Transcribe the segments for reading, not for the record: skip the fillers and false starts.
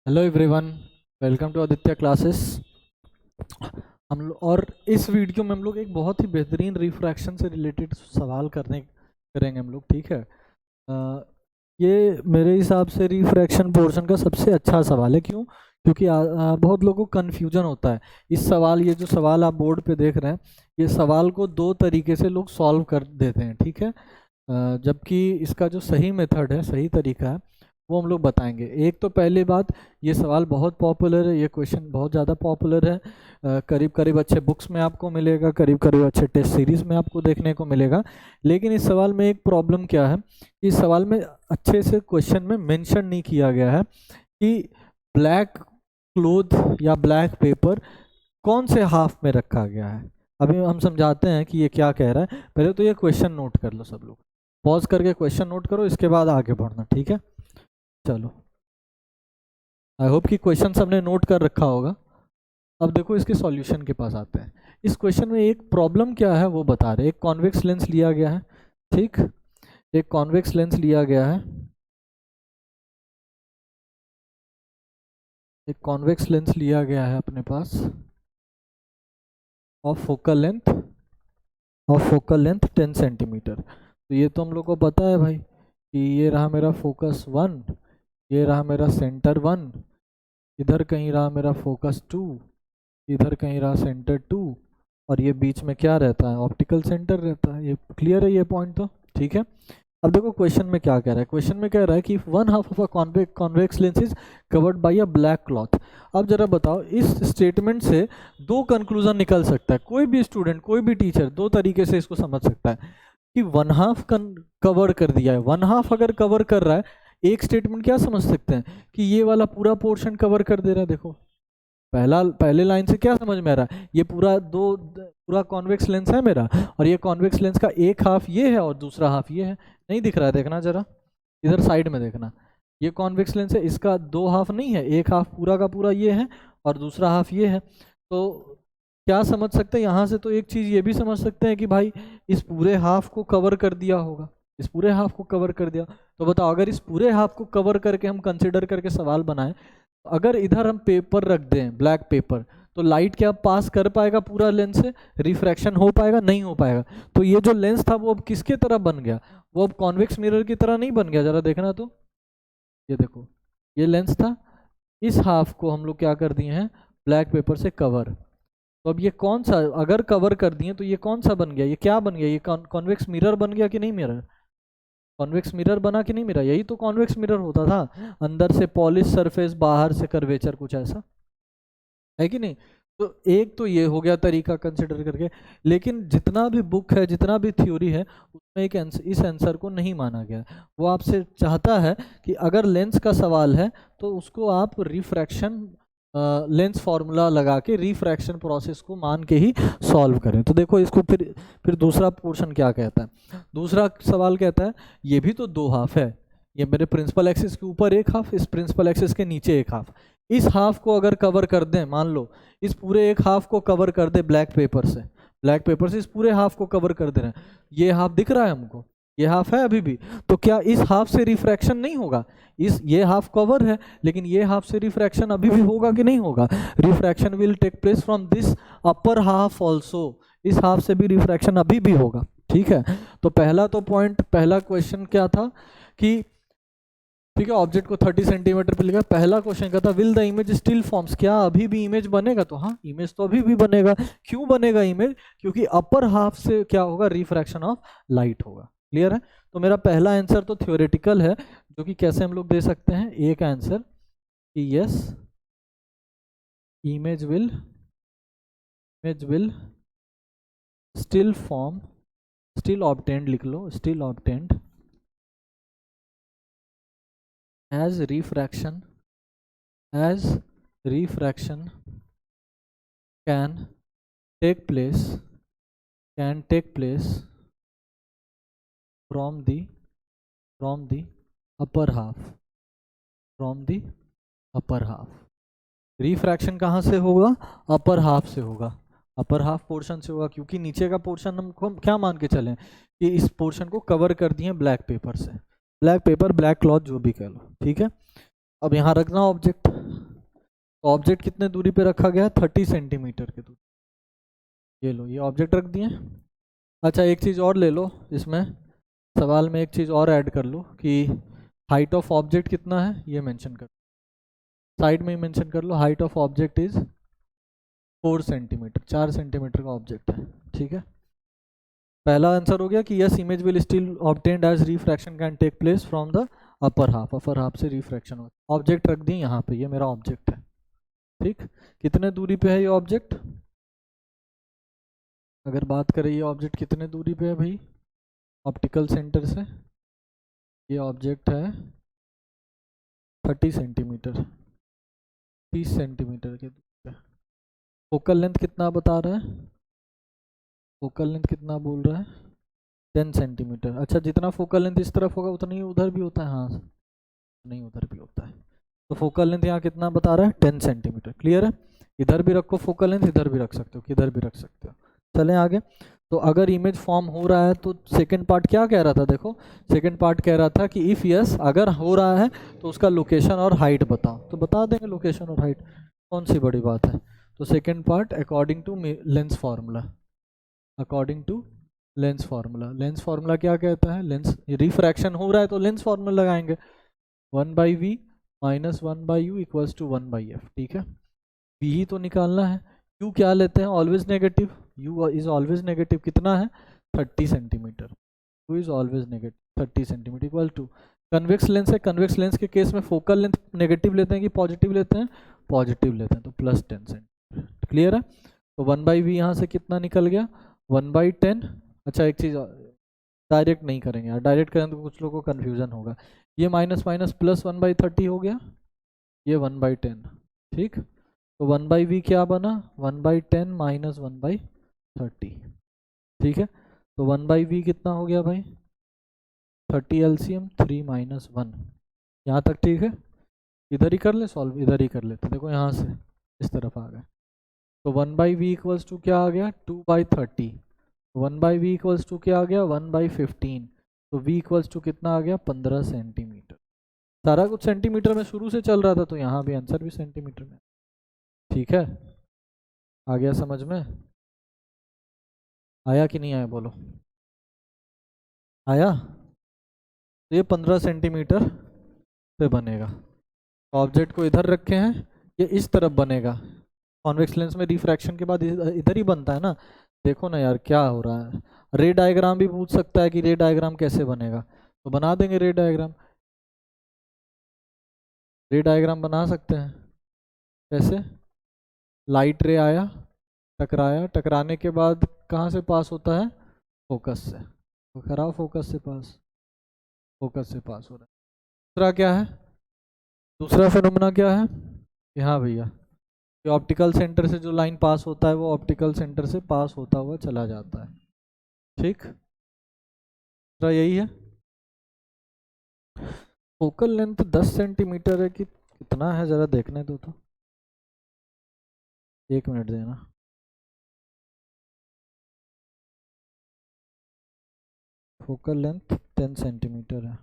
Hello everyone, welcome to Aditya classes. और इस video में हम लोग एक बहुत ही बेहतरीन रिफ्रैक्शन से रिलेटेड सवाल करेंगे हम लोग। ठीक है। ये मेरे हिसाब से रिफ्रैक्शन पोर्शन का सबसे अच्छा सवाल है। क्यों? क्योंकि बहुत लोगों को कन्फ्यूजन होता है इस सवाल, ये जो सवाल आप बोर्ड पे देख रहे हैं, ये सवाल को दो तरीके से लोग सॉल्व कर देते हैं। ठीक है। जबकि इसका जो सही मेथड है, सही तरीका है, वो हम लोग बताएंगे। एक तो पहली बात, ये सवाल बहुत पॉपुलर है, ये क्वेश्चन बहुत ज़्यादा पॉपुलर है। करीब करीब अच्छे बुक्स में आपको मिलेगा, करीब करीब अच्छे टेस्ट सीरीज में आपको देखने को मिलेगा। लेकिन इस सवाल में एक प्रॉब्लम क्या है, इस सवाल में अच्छे से क्वेश्चन में मेंशन नहीं किया गया है कि ब्लैक क्लोथ या ब्लैक पेपर कौन से हाफ में रखा गया है। अभी हम समझाते हैं कि ये क्या कह रहा है। पहले तो ये क्वेश्चन नोट कर लो, सब लोग पॉज करके क्वेश्चन नोट करो, इसके बाद आगे बढ़ना। ठीक है, चलो। आई होप कि क्वेश्चन सबने नोट कर रखा होगा। अब देखो, इसके सॉल्यूशन के पास आते हैं। इस क्वेश्चन में एक प्रॉब्लम क्या है वो बता रहे। एक कॉन्वेक्स लेंस लिया गया है। ठीक, एक कॉन्वेक्स लेंस लिया गया है। एक कॉन्वेक्स लेंस लिया गया है अपने पास ऑफ फोकल लेंथ 10 सेंटीमीटर। तो ये तो हम लोग को पता है भाई कि ये रहा मेरा फोकस 1, ये रहा मेरा सेंटर 1, इधर कहीं रहा मेरा फोकस 2, इधर कहीं रहा सेंटर 2, और ये बीच में क्या रहता है, ऑप्टिकल सेंटर रहता है। ये क्लियर है ये पॉइंट तो? ठीक है। अब देखो क्वेश्चन में क्या कह रहा है। क्वेश्चन में कह रहा है कि one half of a convex lens is covered by a black cloth. अब जरा बताओ, इस स्टेटमेंट से दो कंक्लूजन निकल सकता है। कोई भी स्टूडेंट, कोई भी टीचर दो तरीके से इसको समझ सकता है कि वन हाफ कवर कर दिया है। वन हाफ अगर कवर कर रहा है, एक स्टेटमेंट क्या समझ सकते हैं कि ये वाला पूरा पोर्शन कवर कर दे रहा है। देखो, पहले लाइन से क्या समझ में आ रहा है, ये पूरा कॉन्वेक्स लेंस है मेरा, और ये कॉन्वेक्स लेंस का एक हाफ ये है और दूसरा हाफ ये है। नहीं दिख रहा है? देखना जरा, इधर साइड में देखना। ये कॉन्वेक्स लेंस है, इसका दो हाफ नहीं है, एक हाफ पूरा का पूरा ये है और दूसरा हाफ ये है। तो क्या समझ सकते हैं यहाँ से? तो एक चीज़ ये भी समझ सकते हैं कि भाई इस पूरे हाफ को कवर कर दिया होगा, इस पूरे हाफ को कवर कर दिया। तो बताओ, अगर इस पूरे हाफ को कवर करके हम कंसिडर करके सवाल बनाएं, अगर इधर हम पेपर रख दें, ब्लैक पेपर, तो लाइट क्या पास कर पाएगा पूरा लेंस से? रिफ्रैक्शन हो पाएगा? नहीं हो पाएगा। तो ये जो लेंस था वो अब किसके तरह बन गया? वो अब कॉन्वेक्स मिरर की तरह नहीं बन गया। जरा देखना तो, ये देखो, ये लेंस था, इस हाफ को हम लोग क्या कर दिए हैं, ब्लैक पेपर से कवर। तो अब ये कौन सा, अगर कवर कर दिए तो ये कौन सा बन गया, ये क्या बन गया? ये कॉन्वेक्स मिरर बन गया कि नहीं मिरर? कॉन्वेक्स मिरर बना कि नहीं मिरर? यही तो कॉन्वेक्स मिरर होता था, अंदर से पॉलिश सरफेस, बाहर से कर्वेचर, कुछ ऐसा है कि नहीं? तो एक तो ये हो गया तरीका कंसिडर करके। लेकिन जितना भी बुक है, जितना भी थ्योरी है, उसमें एक इस आंसर को नहीं माना गया। वो आपसे चाहता है कि अगर लेंस का सवाल है तो उसको आप रिफ्रैक्शन लेंस फार्मूला लगा के रिफ्रैक्शन प्रोसेस को मान के ही सॉल्व करें। तो देखो इसको फिर दूसरा पोर्शन क्या कहता है। दूसरा सवाल कहता है ये भी तो दो हाफ है, ये मेरे प्रिंसिपल एक्सिस के ऊपर एक हाफ, इस प्रिंसिपल एक्सिस के नीचे एक हाफ। इस हाफ को अगर कवर कर दें, मान लो इस पूरे एक हाफ को कवर कर दे ब्लैक पेपर से इस पूरे हाफ को कवर कर दे रहे हैं, ये हाफ दिख रहा है हमको, ये हाफ है अभी भी। तो क्या इस हाफ से रिफ्रैक्शन नहीं होगा? ये हाफ कवर है, लेकिन ये हाफ से रिफ्रैक्शन अभी भी होगा कि नहीं होगा? Refraction will take place from this upper half also. इस हाफ से भी रिफ्रैक्शन अभी भी होगा। ठीक है। तो पहला तो पॉइंट, पहला क्वेश्चन क्या था कि ठीक है, ऑब्जेक्ट को 30 सेंटीमीटर पे लिखा। पहला क्वेश्चन क्या था, will the image still forms, क्या अभी भी इमेज बनेगा? तो हाँ, इमेज तो अभी भी बनेगा। क्यों बनेगा इमेज? क्योंकि अपर हाफ से क्या होगा, रिफ्रैक्शन ऑफ लाइट होगा। क्लियर है? तो मेरा पहला आंसर तो थ्योरेटिकल है, जो कि कैसे हम लोग दे सकते हैं, एक आंसर कि yes, image will still form, still obtained लिख लो, still obtained as refraction can take place from the upper half। Refraction कहाँ से होगा? अपर हाफ से होगा, अपर हाफ पोर्शन से होगा। क्योंकि नीचे का पोर्शन हम क्या मान के चलें कि इस पोर्शन को कवर कर दिए ब्लैक पेपर से, ब्लैक पेपर, ब्लैक क्लॉथ, जो भी कह लो। ठीक है। अब यहाँ रखना ऑब्जेक्ट, तो ऑब्जेक्ट कितने दूरी पे रखा गया है? 30 सेंटीमीटर के दूरी। ये लो, ये ऑब्जेक्ट रख दिए। अच्छा एक चीज़ और ले लो, इसमें सवाल में एक चीज़ और ऐड कर लो कि हाइट ऑफ ऑब्जेक्ट कितना है, ये मेंशन कर, साइड में ही मेंशन कर लो, height of object is 4 centimetre, 4 centimetre का ऑब्जेक्ट है। ठीक है, पहला आंसर हो गया कि yes image will still obtained as refraction can take place from the upper half से रिफ्रैक्शन होता। ऑब्जेक्ट रख दिए यहाँ पे, ये मेरा ऑब्जेक्ट है। ठीक, कितने दूरी पे है ये ऑब्जेक्ट? अगर बात करें ये ऑब्जेक्ट कितने दूरी पे है भाई ऑप्टिकल सेंटर से? ये ऑब्जेक्ट है 30 सेंटीमीटर, 30 सेंटीमीटर के दूरी पे। फोकल लेंथ कितना बता रहा है? फोकल लेंथ कितना बोल रहा है? 10 सेंटीमीटर। अच्छा जितना फोकल लेंथ इस तरफ होगा उतना ही उधर भी होता है? हाँ, नहीं उधर भी होता है। तो फोकल लेंथ यहाँ कितना बता रहा है? 10 सेंटीमीटर। क्लियर है? इधर भी रखो फोकल लेंथ, इधर भी रख सकते हो, किधर भी रख सकते हो। चलें आगे। तो अगर इमेज फॉर्म हो रहा है तो सेकंड पार्ट क्या कह रहा था? देखो सेकंड पार्ट कह रहा था कि इफ़ यस अगर हो रहा है तो उसका लोकेशन और हाइट बताओ। तो बता देंगे लोकेशन और हाइट, कौन सी बड़ी बात है। तो second part according to lens formula, according to lens formula. Lens formula क्या कहता है? लेंस रिफ्रैक्शन हो रहा है तो लेंस फार्मूला लगाएंगे, 1/v minus 1/u equals to 1/f। ठीक है, v ही तो निकालना है। u क्या लेते हैं? Always negative, u is always negative. कितना है? 30 centimetre. u is always negative 30 centimetre equal to convex lens है। कन्वेक्स लेंस के केस में फोकल लेंथ नेगेटिव लेते हैं कि पॉजिटिव लेते हैं? पॉजिटिव लेते हैं, तो प्लस 10 सेंटीमीटर। क्लियर है? तो 1/v यहाँ से कितना निकल गया? 1/10। अच्छा एक चीज़ डायरेक्ट नहीं करेंगे यार, डायरेक्ट करें तो कुछ लोगों को कन्फ्यूजन होगा। ये माइनस माइनस प्लस 1/30 हो गया, ये 1/10। ठीक, तो 1/v क्या बना? 1/10 माइनस 1/30। ठीक है, तो 1/v कितना हो गया भाई? 30 एलसीएम 3 माइनस 1। यहाँ तक ठीक है? इधर ही कर ले सॉल्व, इधर ही कर लेते। देखो यहाँ से इस तरफ आ गए, तो 1/v इक्वल्स टू क्या आ गया? 2/30। 1/v इक्वल्स टू क्या आ गया? 1/15। तो v इक्वल्स टू कितना आ गया? 15 सेंटीमीटर। सारा कुछ सेंटीमीटर में शुरू से चल रहा था, तो यहाँ भी आंसर भी सेंटीमीटर में। ठीक है, आ गया समझ में? आया कि नहीं आया बोलो? आया? तो ये 15 सेंटीमीटर पे बनेगा। ऑब्जेक्ट को इधर रखे हैं, ये इस तरफ बनेगा। कॉन्वेक्स लेंस में रिफ्रैक्शन के बाद इधर ही बनता है ना। देखो ना यार क्या हो रहा है। रे डायग्राम भी पूछ सकता है कि रे डायग्राम कैसे बनेगा, तो बना देंगे रे डायग्राम। रे डायग्राम बना सकते हैं। कैसे? लाइट रे आया, टकराया, टकराने के बाद कहाँ से पास होता है? फोकस से। तो खराब फोकस से पास, फोकस से पास हो रहा है। दूसरा क्या है? दूसरा फिनोमेना क्या है? कि हाँ भैया, कि ऑप्टिकल सेंटर से जो लाइन पास होता है वो ऑप्टिकल सेंटर से पास होता हुआ चला जाता है। ठीक, दूसरा यही है। फोकल लेंथ 10 सेंटीमीटर है कि कितना है, जरा देखने दो तो, 1 मिनट देना। फोकल लेंथ 10 सेंटीमीटर है।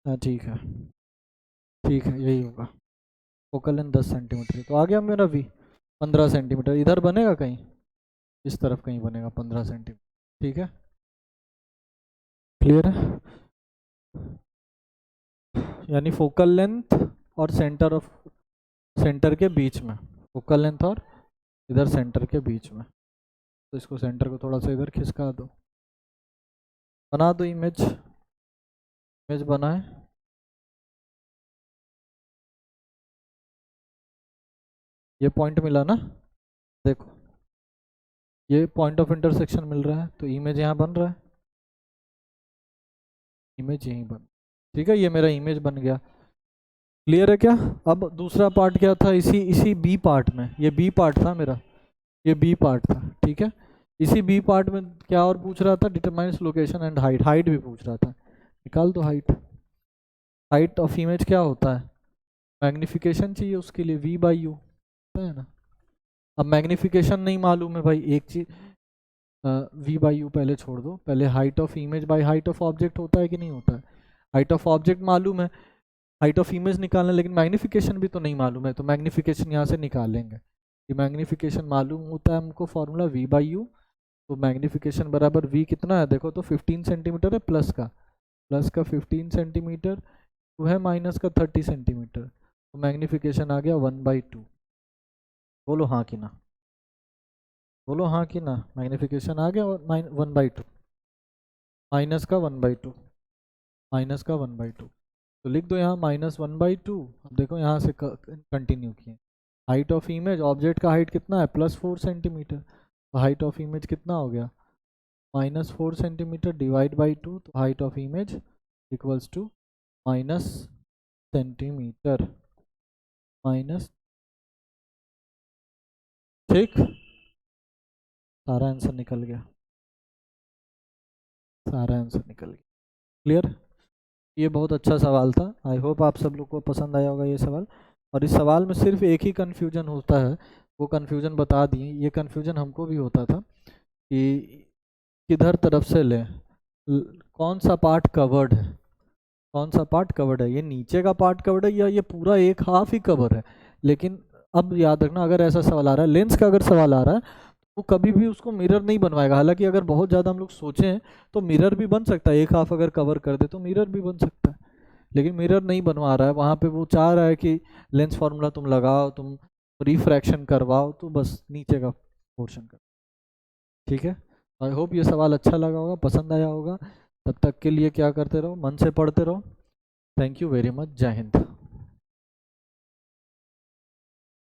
हाँ ठीक है, ठीक है यही होगा। फोकल लेंथ 10 सेंटीमीटर, तो आ गया मेरा वी 15 सेंटीमीटर। इधर बनेगा कहीं, इस तरफ कहीं बनेगा 15 सेंटीमीटर। ठीक है, क्लियर है? यानी फोकल लेंथ और सेंटर के बीच में, फोकल लेंथ और इधर सेंटर के बीच में। तो इसको सेंटर को थोड़ा सा इधर खिसका दो, बना दो इमेज। इमेज बनाए, ये पॉइंट मिला ना, देखो ये पॉइंट ऑफ इंटरसेक्शन मिल रहा है, तो इमेज यहाँ बन रहा है। इमेज यहीं बन, ठीक है, ये मेरा इमेज बन गया। क्लियर है क्या? अब दूसरा पार्ट क्या था, इसी इसी बी पार्ट में, ये बी पार्ट था मेरा, ये बी पार्ट था, ठीक है। इसी बी पार्ट में क्या और पूछ रहा था, determines location and height, height भी पूछ रहा था, निकाल दो हाइट। हाइट ऑफ इमेज क्या होता है, मैग्निफिकेशन चाहिए उसके लिए, v बाई यू है ना। अब मैग्निफिकेशन नहीं मालूम है भाई, एक चीज v बाई यू पहले छोड़ दो, पहले height of image by height of object होता है कि नहीं होता है। हाइट ऑफ ऑब्जेक्ट मालूम है, हाइट ऑफ इमेज निकालना, लेकिन मैग्निफिकेशन भी तो नहीं मालूम है, तो मैग्निफिकेशन यहाँ से निकालेंगे। कि मैग्निफिकेशन मालूम होता है हमको, फॉर्मूला v बाई यू, तो मैग्निफिकेशन बराबर v कितना है देखो तो 15 सेंटीमीटर है, प्लस का 15 सेंटीमीटर, टू है माइनस का 30 सेंटीमीटर, तो मैग्निफिकेशन आ गया 1/2। बोलो हाँ कि ना, बोलो हाँ कि ना, मैग्निफिकेशन आ गया 1/2, माइनस का 1/2, माइनस का 1/2, तो लिख दो यहाँ -1/2। अब देखो यहाँ से कंटिन्यू किए, हाइट ऑफ इमेज, ऑब्जेक्ट का हाइट कितना है +4 सेंटीमीटर, तो हाइट ऑफ इमेज कितना हो गया -4 सेंटीमीटर डिवाइड बाई 2, तो height of image equals to minus centimetre minus, ठीक, सारा आंसर निकल गया, सारा आंसर निकल गया। क्लियर? ये बहुत अच्छा सवाल था, आई होप आप सब लोग को पसंद आया होगा ये सवाल। और इस सवाल में सिर्फ एक ही कन्फ्यूजन होता है, वो कन्फ्यूजन बता दिए, ये कन्फ्यूजन हमको भी होता था कि किधर तरफ से लें, कौन सा पार्ट कवर्ड है, कौन सा पार्ट कवर्ड है, ये नीचे का पार्ट कवर्ड है या ये पूरा एक हाफ ही कवर है। लेकिन अब याद रखना, अगर ऐसा सवाल आ रहा है, लेंस का अगर सवाल आ रहा है, वो कभी भी उसको मिरर नहीं बनवाएगा। हालांकि अगर बहुत ज़्यादा हम लोग सोचें तो मिरर भी बन सकता है, एक हाफ अगर कवर कर दे तो मिरर भी बन सकता है, लेकिन मिरर नहीं बनवा रहा है, वहाँ पे वो चाह रहा है कि लेंस फार्मूला तुम लगाओ, तुम रिफ्रैक्शन करवाओ, तो बस नीचे का पोर्शन कर, ठीक है। आई होप ये सवाल अच्छा लगा होगा, पसंद आया होगा। तब तक के लिए क्या करते रहो, मन से पढ़ते रहो। थैंक यू वेरी मच, जय हिंद।